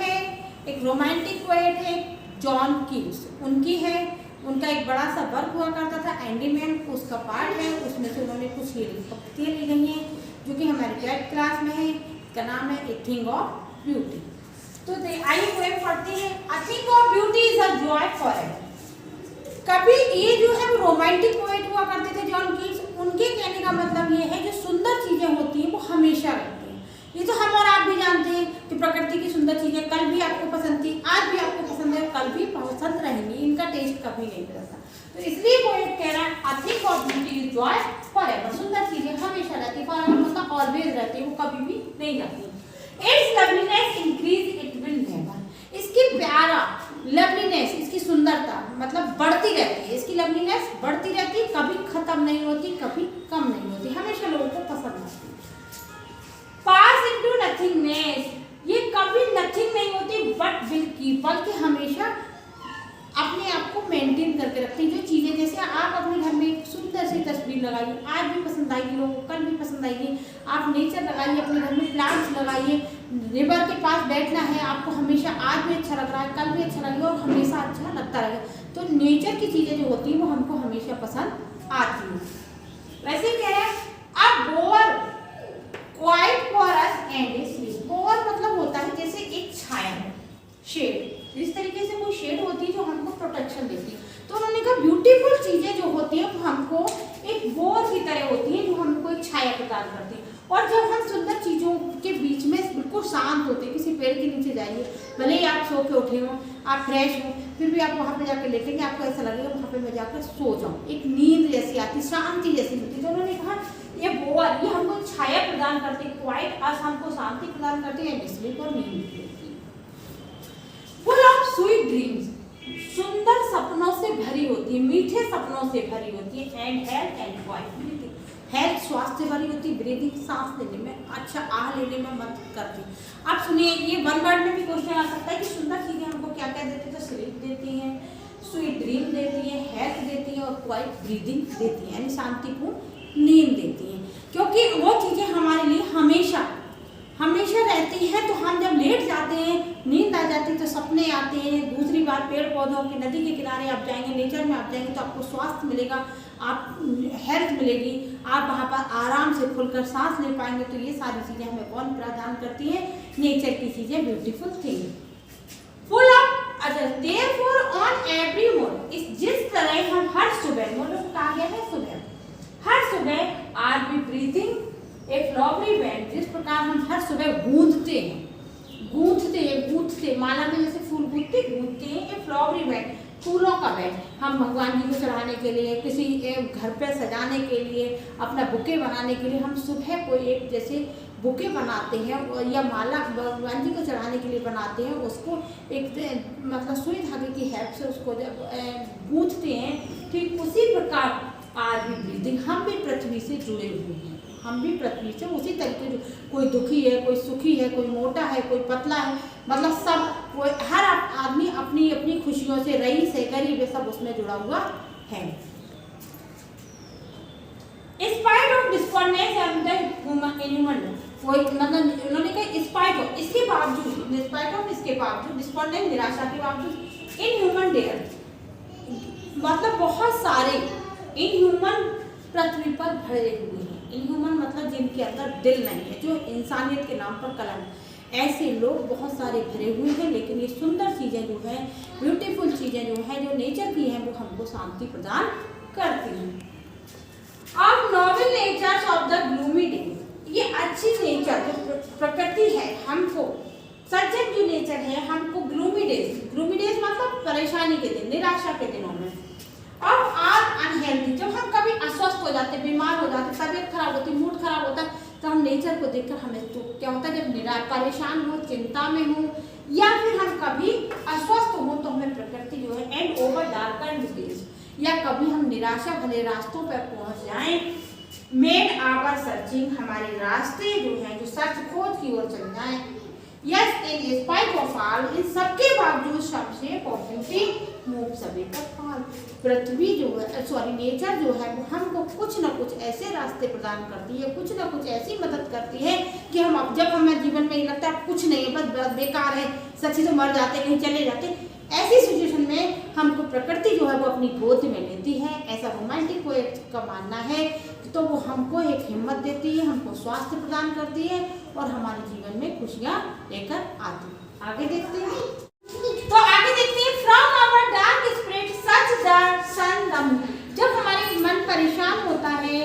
है, एक romantic poet है जॉन कीट्स, उनकी है। उनका एक बड़ा सा वर्क हुआ करता था एंडीमैन, उसका पार्ट है, उसमें से उन्होंने कुछ ये पंक्तियाँ ली गई हैं जो कि हमारे 12th क्लास में है। इसका नाम है ए थिंग ऑफ ब्यूटी। तो आइए पोएम पढ़ते हैं। A thing of beauty is a joy forever. कभी ये जो है रोमांटिक पोएट हुआ करते थे जॉन कीट्स, उनके कहने का मतलब ये है जो सुंदर चीजें होती हैं वो हमेशा रहती हैं। ये तो हम और आप भी जानते हैं कि प्रकृति की सुंदर चीजें कल भी आपको पसंद थी, आज भी आपको पसंद है, कल भी पसंद रहेंगी, इनका टेस्ट कभी नहीं बदलता। तो इसलिए पोएट कह रहा है a thing of beauty is Joy forever. सुंदर चीजें हमेशा रहती है, फॉरएवर मतलब ऑलवेज रहती है, वो कभी भी नहीं जाती। It's loveliness increase it will never. इसकी प्यारा लवलीनेस, इसकी सुंदरता मतलब बढ़ती रहती है, इसकी लवलीनेस बढ़ती रहती है, कभी खत्म नहीं होती, कभी कम नहीं होती, हमेशा लोगों को पसंद आती है। पास इनटू नथिंगनेस, ये कभी नथिंग नहीं होती बट विल कीप, बल्कि हमेशा अपने आप को मेंटेन करके रखती है। जो चीजें जैसे आप अपने घर में एक सुंदर सी तस्वीर लगाइए, आज भी पसंद आएगी लोगों को, कल भी पसंद आएगी। आप नेचर लगाइए, अपने घर में प्लांट्स लगाइए, रिवर के पास बैठना है आपको, हमेशा आज भी अच्छा लग रहा है, कल भी अच्छा लगेगा और हमेशा अच्छा लगता रहेगा। तो नेचर की चीजें जो होती हैं वो हमको हमेशा पसंद आती हैं। वैसे कह रहे हैं अब bower quiet for us and a sleep. Bower मतलब होता है जैसे एक छाया, शेड, इस तरीके से कोई शेड होती है जो हमको प्रोटेक्शन देती है। तो उन्होंने कहा ब्यूटीफुल चीजें जो होती हैं वो हमको एक बोर की तरह होती हैं जो हमको एक छाया प्रदान करती है। और जब हम सुंदर चीजों के बीच में बिल्कुल शांत होते हैं, किसी पेड़ के नीचे जाइए, भले ही आप सो के उठे हो, आप फ्रेश हो, फिर भी आप वहाँ पे जाकर लेटेंगे, आपको ऐसा लगेगा वहाँ पे मैं जाकर सो जाऊँ, एक नींद जैसी आती, शांति जैसी होती है। तो उन्होंने कहा ये बोअर, ये हमको छाया प्रदान करते हैं, क्वाइट अस हमको शांति प्रदान करते हैं, स्लीप और नींद देती है। फुल ऑफ स्वीट ड्रीम्स, सुंदर सपनों से भरी होती है, मीठे सपनों से भरी होती है। And health and quite, health स्वास्थ्य से भरी होती है, ब्रीदिंग सांस लेने में, अच्छा आह लेने में मदद करती है। अब सुनिए, ये वन वर्ड में भी क्वेश्चन आ सकता है कि सुंदर चीजें हमको क्या क्या देती है, तो स्लीप देती हैं, स्वीट ड्रीम देती है, हेल्थ देती है और क्वाइट ब्रीदिंग देती है, यानी शांतिपूर्ण नींद देती है। क्योंकि वो चीजें हमारे लिए हमेशा हमेशा रहती है। तो हम जब लेट जाते हैं, नींद आ जाती है, तो सपने आते हैं। दूसरी बात, पेड़ पौधों की, नदी के किनारे आप जाएंगे, नेचर में आप जाएंगे तो आपको स्वास्थ्य मिलेगा, आप हेल्थ मिलेगी, आप वहाँ पर आराम से खुलकर सांस ले पाएंगे। तो ये सारी चीज़ें हमें कौन प्रदान करती है? नेचर की चीज़ें, beautiful thing. Full of therefore on every morning, जिस तरह हम हर सुबह, मतलब कहा गया है सुबह, हर सुबह आर बी ब्रीथिंग ए फ्लावरी बैंड, जिस प्रकार हम हर सुबह गूंथते हैं, माला में जैसे फूल गूंथते हैं, ए फ्लावरी बैंड, फूलों का बैंड हम भगवान जी को चढ़ाने के लिए, किसी घर पे सजाने के लिए, अपना बुके बनाने के लिए हम सुबह कोई एक जैसे बुके बनाते हैं या माला भगवान जी को चढ़ाने के लिए बनाते हैं, उसको एक मतलब सुई धागे की हेल्प से उसको जब गूंथते हैं, ठीक उसी प्रकार आज भी ब्रीदिंग, हम भी पृथ्वी से जुड़े हुए हैं, हम भी पृथ्वी से उसी तरीके से, कोई दुखी है, कोई सुखी है, कोई मोटा है, कोई पतला है, मतलब सब हर आदमी अपनी अपनी खुशियों से, रईस है, गरीब है, सब उसमें जुड़ा हुआ है। Spite of discordance and the human, कोई मतलब उन्होंने कहा स्पाइट ऑफ, इसके बावजूद, स्पाइट ऑफ इसके बावजूद, डिस्कॉर्डनेस निराशा के बावजूद, इन ह्यूमन डेयर, मतलब बहुत सारे इन ह्यूमन पृथ्वी पर भरे हुए हैं। इनह्यूमन मतलब जिनके अंदर दिल नहीं है, जो इंसानियत के नाम पर कलंक, ऐसे लोग बहुत सारे भरे हुए हैं। लेकिन ये सुंदर चीज़ें जो हैं, ब्यूटीफुल चीज़ें जो हैं, जो नेचर की हैं, वो हमको शांति प्रदान करती हैं। Of noble natures of the gloomy day, ये अच्छी नेचर जो प्रकृति है, हमको सज्जन जो नेचर है, हमको ग्लूमी डेज मतलब परेशानी के दिन, निराशा के दिनों में, अब आर अनहेल्दी, जब हम कभी अस्वस्थ हो जाते, बीमार हो जाते, तबीयत खराब होती, मूड खराब होता है, तो हम नेचर को देखकर हमें तो क्या होता है, जब परेशान हो, चिंता में हो, या फिर हम कभी अस्वस्थ हो, तो हमें प्रकृति जो है एंड ओवर डार्कन्ड डेज, या कभी हम निराशा भरे रास्तों पर पहुंच जाएं, मेड आवर सर्चिंग, हमारे रास्ते जो हैं, जो सच खोज की ओर चल जाएं। Yes in spite of all, इन सबके बावजूद, सबसे पॉजिटिव मोप सवेत पाल। पृथ्वी जो है सॉरी नेचर जो है वो हमको कुछ ना कुछ ऐसे रास्ते प्रदान करती है, कुछ ना कुछ ऐसी मदद करती है कि हम अब जब हमें जीवन में ये लगता है कुछ नहीं है, बस बेकार है, सच्ची तो मर जाते कहीं चले जाते, ऐसी सिचुएशन में हमको प्रकृति जो है वो अपनी गोद में लेती है, ऐसा रोमांटिक पोएट का मानना है। तो वो हमको एक हिम्मत देती है, हमको स्वास्थ्य प्रदान करती है और हमारे जीवन में खुशियाँ लेकर आती है। आगे देखते हैं, तो आगे देखते हैं from our dark spirit such the sun the moon. जब हमारे मन परेशान होता है,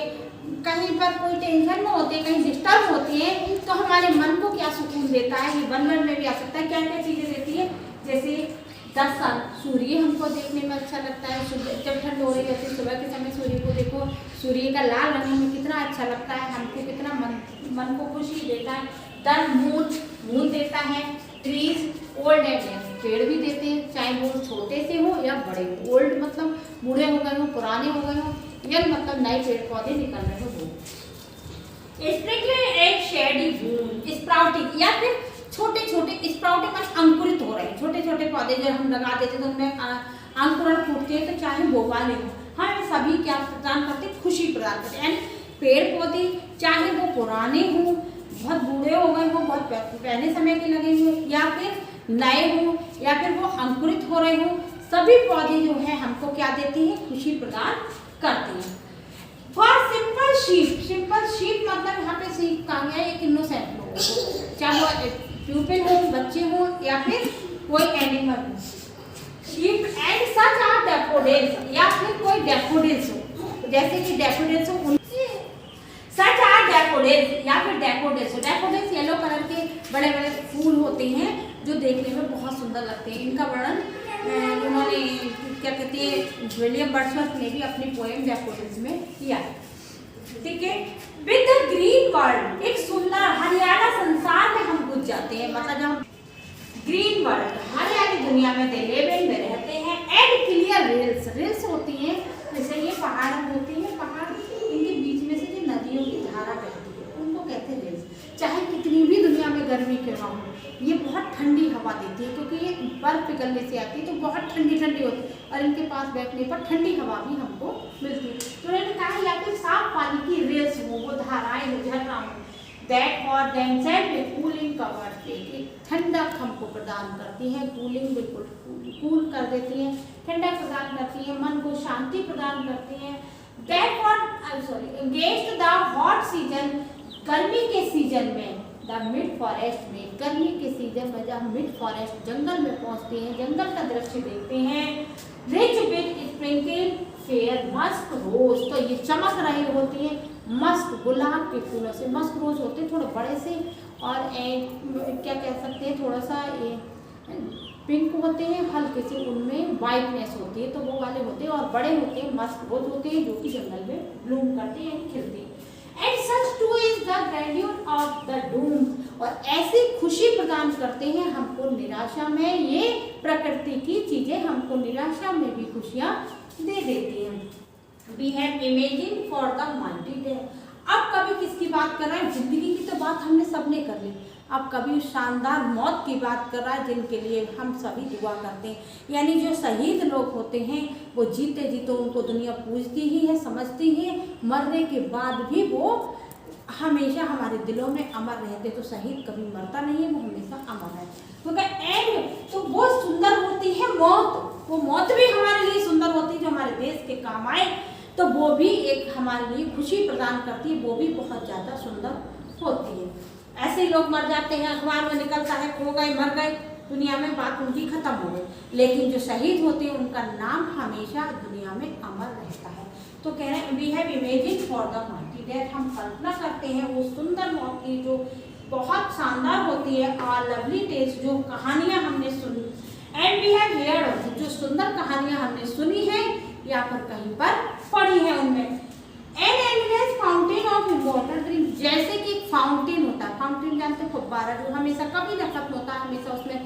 कहीं पर कोई टेंशन में होते हैं, कहीं डिस्टर्ब होती है, तो हमारे मन को क्या सुकून देता है, ये वन वर्ड में भी आ सकता है, क्या क्या चीज़ें देती है, जैसे द सन, सूर्य हमको देखने में अच्छा लगता है, जब ठंड हो रही होती है सुबह के समय सूर्य को देखो, सूर्य का लाल रंग हमें कितना अच्छा लगता है, हमको कितना मन को खुशी देता है। द मून, मून देता है। ट्रीज ओल्ड एंड यंग, पेड़ भी देते हैं, चाहे वो छोटे से हो या बड़े हो। ओल्ड मतलब बूढ़े हो गए हो, पुराने हो गए हो, यंग मतलब नए पेड़ पौधे निकल रहे हो। Sprinkling and shady boon, sprouting या फिर छोटे छोटे स्प्राउटिंग में अंकुरित हो रहे हैं, छोटे छोटे पौधे जो हम लगा देते हैं तो उनमें अंकुरण फूटते हैं, तो चाहे वो वाले हो, हाँ सभी क्या प्रदान करते हैं, खुशी प्रदान करते हैं। एंड पेड़ पौधे चाहे वो पुराने हों, बहुत बूढ़े हो गए हों, बहुत पहले समय के लगे हुए, या फिर नए हों, या फिर वो अंकुरित हो रहे हों, सभी पौधे जो है हमको क्या देते हैं, खुशी प्रदान करते हैं। For simple sheep, simple sheep मतलब यहाँ पे सीप कहा गया एक इनोसेंट लोगों को, चाहे वो प्यूपिल हो, बच्चे हो, या फिर कोई एनिमल हो। Sheep and such are daffodils, या फिर कोई डैफोडिल्स हो, जैसे कि डैफोडिल्स हो, सच आर डैफोडिल्स या फिर डैफोडिल्स हो। डैफोडिल्स येलो कलर के बड़े बड़े फूल होते हैं जो देखने में बहुत सुंदर लगते हैं। इनका वर्णन उन्होंने क्या कहते हैं विलियम वर्ड्सवर्थ ने भी अपनी पोएम डैफोडिल्स में किया है। ठीक है, विद द ग्रीन वर्ल्ड, एक सुंदर हरियाला संसार में हम घुस जाते हैं, मतलब हम ग्रीन वर्ल्ड हरियाली दुनिया में लिविंग में रहते हैं। एंड क्लियर रेल्स, रेल्स होती हैं जैसे ये पहाड़ होती हैं, पहाड़ इनके बीच में से जो नदियों की धारा बहती है उनको कहते हैं रेल्स। चाहे कितनी भी दुनिया में गर्मी क्यों ना हो, ये बहुत ठंडी हवा देती है, क्योंकि ये बर्फ पिघलने से आती है तो बहुत ठंडी ठंडी होती है, और इनके पास बैठने पर ठंडी हवा भी हमको मिलती है। तो उन्होंने कहा या फिर साफ पानी की रेल्स हो, वो धाराएं हो, झरना हो, दैट फॉर देमसेल्फ में कूलिंग कवर, ठंडक हमको प्रदान करती है, कूलिंग बिल्कुल कूल कर देती है, ठंडक प्रदान करती है, मन को शांति प्रदान करती है। That for against the hot season, गर्मी के सीजन में, द मिड फॉरेस्ट में, गर्मी के सीजन में जब हम मिड फॉरेस्ट जंगल में पहुंचते हैं, जंगल का दृश्य देखते हैं। Rich with sprinkle fair musk rose, तो ये चमक रही होती है मस्क गुलाब के फूलों से। मस्क रोज होते हैं थोड़े बड़े से, और क्या कह सकते हैं थोड़ा सा ये पिंक होते हैं, हल्के से उनमें वाइटनेस होती है, तो वो वाले होते हैं, और बड़े होते हैं मस्क रोज होते हैं जो कि जंगल में ब्लूम करते हैं, खिलते हैं। And such too is the grandeur of the doom, और ऐसी खुशी प्रदान करते हैं हमको निराशा में, ये प्रकृति की चीजें हमको निराशा में भी खुशियाँ दे देती हैं। We have imagined for the mighty day, अब कभी किसकी बात कर रहा है, जिंदगी की तो बात हमने सबने कर ली, अब कभी उस शानदार मौत की बात कर रहा है जिनके लिए हम सभी दुआ करते हैं। यानी जो शहीद लोग होते हैं वो जीते जीते उनको दुनिया पूजती ही है, समझती है, मरने के बाद भी वो हमेशा हमारे दिलों में अमर रहते। तो शहीद कभी मरता नहीं है, वो हमेशा अमर है, क्योंकि एंड तो वो सुंदर होती है मौत, वो मौत भी हमारे लिए सुंदर होती है जो हमारे देश के काम आए, तो वो भी एक हमारे लिए खुशी प्रदान करती है, वो भी बहुत ज़्यादा सुंदर होती है। ऐसे ही लोग मर जाते हैं, अखबार में निकलता है खो गए, मर गए, दुनिया में बात उनकी खत्म हो गई। लेकिन जो शहीद होते हैं उनका नाम हमेशा दुनिया में अमर रहता है। तो कह रहे हैं we have imagine for the mighty death, हम कल्पना करते हैं वो सुंदर मौत की जो बहुत शानदार होती है, और लवली टेल्स जो कहानियाँ हमने सुनी, एंड वी हैव हियर्ड जो सुंदर कहानियाँ हमने सुनी है या फिर कहीं पर पढ़ी है उनमें। An endless fountain of important drink, जैसे कि एक फाउंटेन होता है, फाउंटेन जानते हैं फुब्बारा जो हमेशा कभी न खत्म होता है, हमेशा उसमें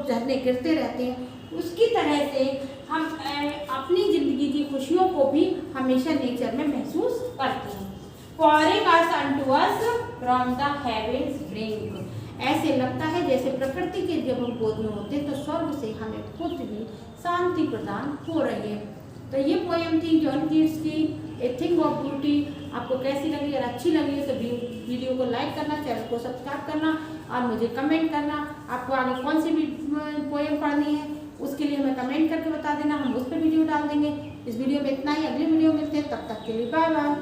झरने गिरते रहते हैं, उसकी तरह से हम अपनी जिंदगी की खुशियों को भी हमेशा नेचर में महसूस करते हैं। Pouring us unto us from the heavens brink, ऐसे लगता है जैसे प्रकृति के जब हम गोद में होते हैं तो स्वर्ग से हमें खुद भी शांति प्रदान हो रही है। तो ये पोएम थी जॉन कीट्स की ए थिंग ऑफ ब्यूटी। आपको कैसी लगी? अगर अच्छी लगी है तो वीडियो को लाइक करना, चैनल को सब्सक्राइब करना और मुझे कमेंट करना। आपको आगे कौन सी भी पोएम पढ़नी है उसके लिए हमें कमेंट करके बता देना, हम उस पर वीडियो डाल देंगे। इस वीडियो में इतना ही, अगली वीडियो मिलते हैं, तब तक के लिए बाय बाय।